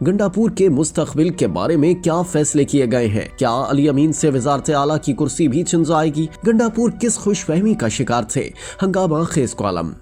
गंडापुर के मुस्तकबिल के बारे में क्या फैसले किए गए हैं? क्या अली अमीन से वजारत आला की कुर्सी भी छिन जाएगी? गंडापुर किस खुशफहमी का शिकार थे? हंगामा खेज कॉलम।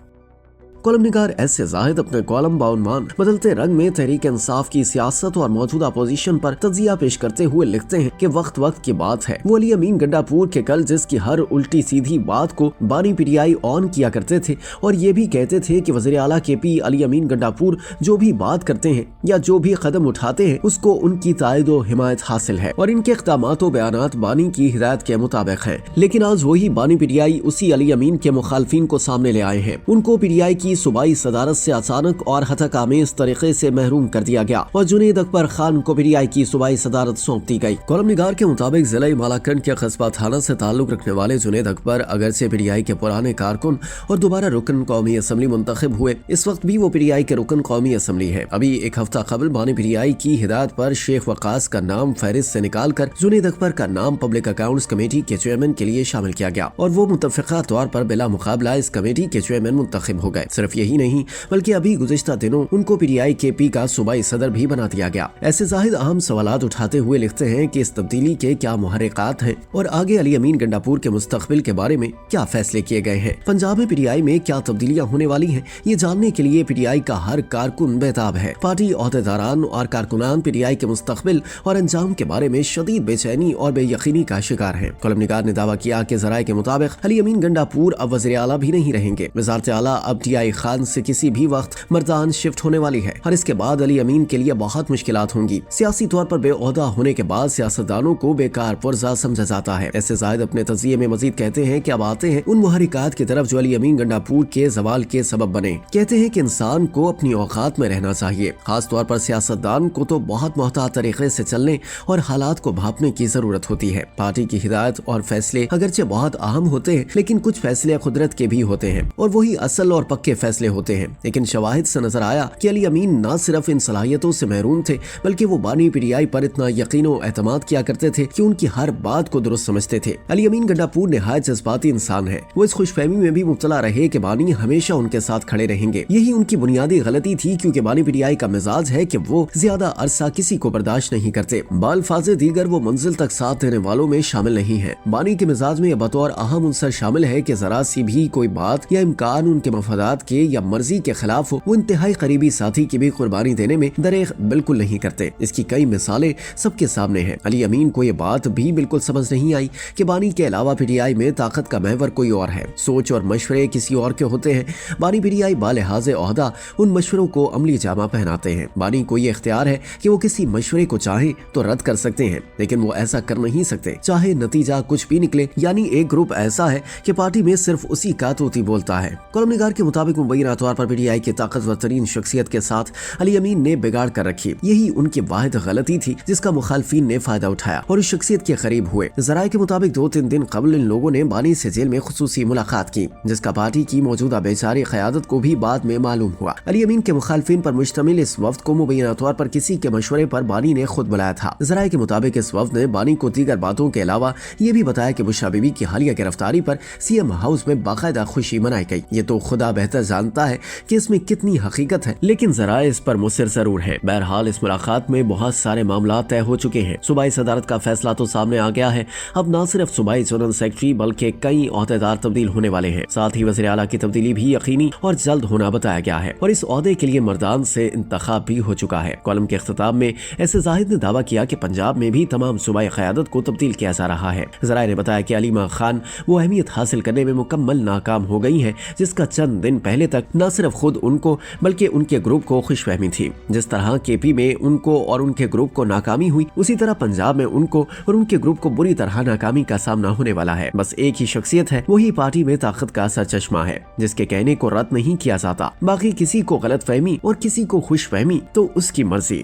कॉलम निगार एस ए जाहिद अपने कॉलम बाउनमान बदलते रंग में तहरीक इंसाफ की सियासत और मौजूदा पोजीशन पर तजिया पेश करते हुए लिखते हैं कि वक्त वक्त की बात है, वो अली अमीन गंडापुर के कल जिसकी हर उल्टी सीधी बात को बानी पीटीआई ऑन किया करते थे और ये भी कहते थे कि वज़ीर आला KP अली अमीन गंडापुर जो भी बात करते हैं या जो भी कदम उठाते हैं उसको उनकी तायद व हिमायत हासिल है और इनके इक़दामात व बयानात बानी की हिदायत के मुताबिक है। लेकिन आज वही बानी पीटीआई उसी अली अमीन के मुखालफिन को सामने ले आए हैं। उनको पीटीआई की सूबाई सदारत से अचानक और हतकामेज तरीके से महरूम कर दिया गया और जुनैद अकबर खान को पीटीआई की सूबाई सदारत सौंप दी गई। कॉलम निगार के मुताबिक जिला मालाकंड के कस्बा थाना से ताल्लुक रखने वाले जुनैद अकबर अगरचे पीटीआई के पुराने कारकुन और दोबारा रुकन कौमी असम्बली मुंतखब हुए, इस वक्त भी वो पीटीआई के रुकन कौमी असम्बली है। अभी एक हफ्ता कबल बानी पीटीआई की हिदायत पर शेख वकास का नाम फहरिस्त से निकाल कर जुनैद अकबर का नाम पब्लिक अकाउंट्स कमेटी के चेयरमैन के लिए शामिल किया गया और वो मुतफ़िक़ा तौर पर बिला मुकाबला इस कमेटी के चेयरमैन मुंतखब हो गए। सिर्फ यही नहीं बल्कि अभी गुज़िश्ता दिनों उनको पीटीआई KP का सूबाई सदर भी बना दिया गया। ऐसे जाहिद अहम सवालात उठाते हुए लिखते हैं कि इस तब्दीली के क्या मुहर्रिकात हैं और आगे अली अमीन गंडापुर के मुस्तकबिल के बारे में क्या फैसले किए गए हैं। पंजाब में पीटीआई में क्या तब्दीलियां होने वाली हैं, ये जानने के लिए पीटीआई का हर कारकुन बेताब है। पार्टी ओहदेदारान और कारकुनान पीटीआई के मुस्तकबिल और अंजाम के बारे में शदीद बेचैनी और बेयकीनी का शिकार है। कॉलम निगार ने दावा किया कि ज़राए के मुताबिक अली अमीन गंडापुर अब वज़ीर आला भी नहीं रहेंगे। वज़ारत आला अब TI खान से किसी भी वक्त मर्दान शिफ्ट होने वाली है और इसके बाद अली अमीन के लिए बहुत मुश्किलात होंगी। सियासी तौर पर बेओहदा होने के बाद सियासतदानों को बेकार पुरजा समझा जाता है। ऐसे जाहिद अपने तज़किये में मजीद कहते हैं कि अब आते हैं उन मुहर्रिकात की तरफ जो अली अमीन गंडापुर के ज़वाल के सबब बने। कहते हैं कि इंसान को अपनी औकात में रहना चाहिए। खास तौर पर सियासतदान को तो बहुत मोहतात तरीके से चलने और हालात को भांपने की जरूरत होती है। पार्टी की हिदायत और फैसले अगरचे बहुत अहम होते हैं, लेकिन कुछ फैसले कुदरत के भी होते हैं और वही असल और पक्के फैसले होते हैं। लेकिन शवाहिद से नजर आया कि अली अमीन न सिर्फ इन सलाहियतों से महरूम थे बल्कि वो बानी पीटीआई पर इतना यकीन व एतमाद किया करते थे कि उनकी हर बात को दुरुस्त समझते थे। अली अमीन गंडापुर निहायत जज्बाती इंसान है। वो इस खुशफहमी में भी मुब्तला रहे कि बानी हमेशा उनके साथ खड़े रहेंगे। यही उनकी बुनियादी गलती थी, क्योंकि बानी पीटीआई का मिजाज है कि वो ज्यादा अरसा किसी को बर्दाश्त नहीं करते। बाल्फाज़े दीगर वो मंजिल तक साथ देने वालों में शामिल नहीं है। बानी के मिजाज में बतौर अहम उनसर शामिल है कि जरा सी भी कोई बात या इम्कान उनके मफादात के या मर्जी के खिलाफ हो, वो इंतहाई करीबी साथी की भी कुर्बानी देने में दरेग बिल्कुल नहीं करते। इसकी कई मिसालें सबके सामने हैं। अली अमीन को ये बात भी बिल्कुल समझ नहीं आई कि बानी के अलावा पीटीआई में ताकत का महवर कोई और है। सोच और मशवरे किसी और के होते हैं। बानी पीटीआई बालिहाज़े ओहदा उन मशवरों को अमली जामा पहनाते हैं। बानी को ये इख्तियार है कि वो किसी मशवरे को चाहे तो रद्द कर सकते हैं, लेकिन वो ऐसा कर नहीं सकते चाहे नतीजा कुछ भी निकले। यानी एक ग्रुप ऐसा है कि पार्टी में सिर्फ उसी का तोती बोलता है। कॉलम निगार के मुताबिक मुबैना तौर पर पीटीआई के ताकतवर तरीन शख्सियत के साथ अली अमीन ने बिगाड़ कर रखी। यही उनकी वाहिद गलती थी जिसका मुखालफिन ने फायदा उठाया और उस शख्सियत के करीब हुए। ज़राए के मुताबिक 2-3 दिन कबल इन लोगों ने बानी से जेल में खुसूसी मुलाकात की, जिसका पार्टी की मौजूदा बेचारी क़यादत को भी बाद में मालूम हुआ। अली अमीन के मुखालफिन पर मुश्तमिल इस वफ्द को मुबैना तौर पर किसी के मशवरे पर बानी ने खुद बुलाया था। ज़राए के मुताबिक इस वफ्द ने बानी को दीगर बातों के अलावा ये भी बताया कि बुशरा बीबी की हालिया गिरफ्तारी पर CM हाउस में बाकायदा खुशी मनाई गई। ये तो खुदा बेहतर जानता है कि इसमें कितनी हकीकत है, लेकिन ज़राए इस पर मुसर जरूर है। बहरहाल इस मुलाकात में बहुत सारे मामला तय हो चुके हैं। सूबाई सदारत का फैसला तो सामने आ गया है। अब न सिर्फ सूबाई जनरल सेक्रेटरी बल्कि कई ओहदेदार तब्दील होने वाले हैं। साथ ही वज़ीर आला की तब्दीली भी यकीनी और जल्द होना बताया गया है और इस ओहदे के लिए मर्दान से इंतखाब भी हो चुका है। कॉलम के इख्तिताम में ऐसे जाहिद ने दावा किया कि पंजाब में भी तमाम सूबाई क़यादत को तब्दील किया जा रहा है। ज़राए ने बताया कि अलीमा खान वो अहमियत हासिल करने में मुकम्मल नाकाम हो गई है जिसका चंद दिन पहले तक न सिर्फ खुद उनको बल्कि उनके ग्रुप को खुशफहमी थी। जिस तरह KP में उनको और उनके ग्रुप को नाकामी हुई, उसी तरह पंजाब में उनको और उनके ग्रुप को बुरी तरह नाकामी का सामना होने वाला है। बस एक ही शख्सियत है, वही पार्टी में ताकत का सरचश्मा है जिसके कहने को रद्द नहीं किया जाता। बाकी किसी को गलत फहमी और किसी को खुश फहमी तो उसकी मर्जी।